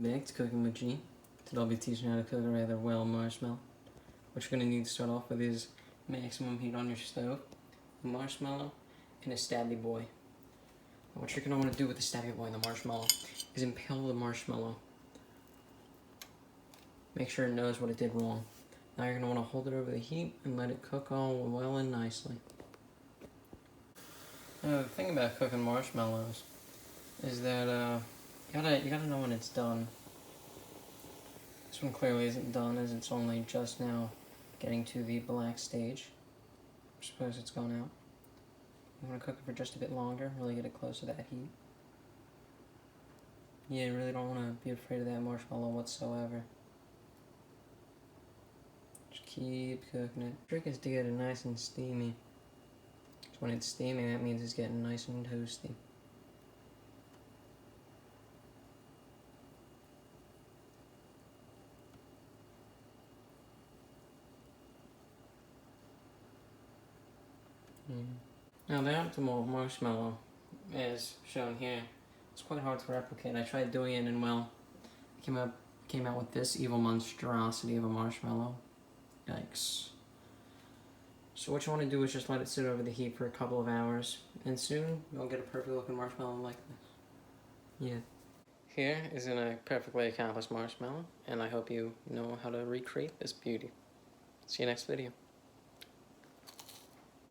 Back to Cooking with G. Today I'll be teaching you how to cook a rather well marshmallow. What you're going to need to start off with is maximum heat on your stove, a marshmallow, and a stabby boy. Now what you're going to want to do with the stabby boy and the marshmallow is impale the marshmallow. Make sure it knows what it did wrong. Now you're going to want to hold it over the heat and let it cook all well and nicely. Now the thing about cooking marshmallows is that you gotta know when it's done. This one clearly isn't done, as it's only just now getting to the black stage. I suppose it's gone out. You want to cook it for just a bit longer, really get it close to that heat. Yeah, you really don't want to be afraid of that marshmallow whatsoever. Just keep cooking it. The trick is to get it nice and steamy. So when it's steaming, that means it's getting nice and toasty. Now the optimal marshmallow, as shown here, it's quite hard to replicate. I tried doing it and well, I came out with this evil monstrosity of a marshmallow. Yikes. So what you want to do is just let it sit over the heat for a couple of hours, and soon you'll get a perfect looking marshmallow like this. Yeah. Here is a perfectly accomplished marshmallow, and I hope you know how to recreate this beauty. See you next video.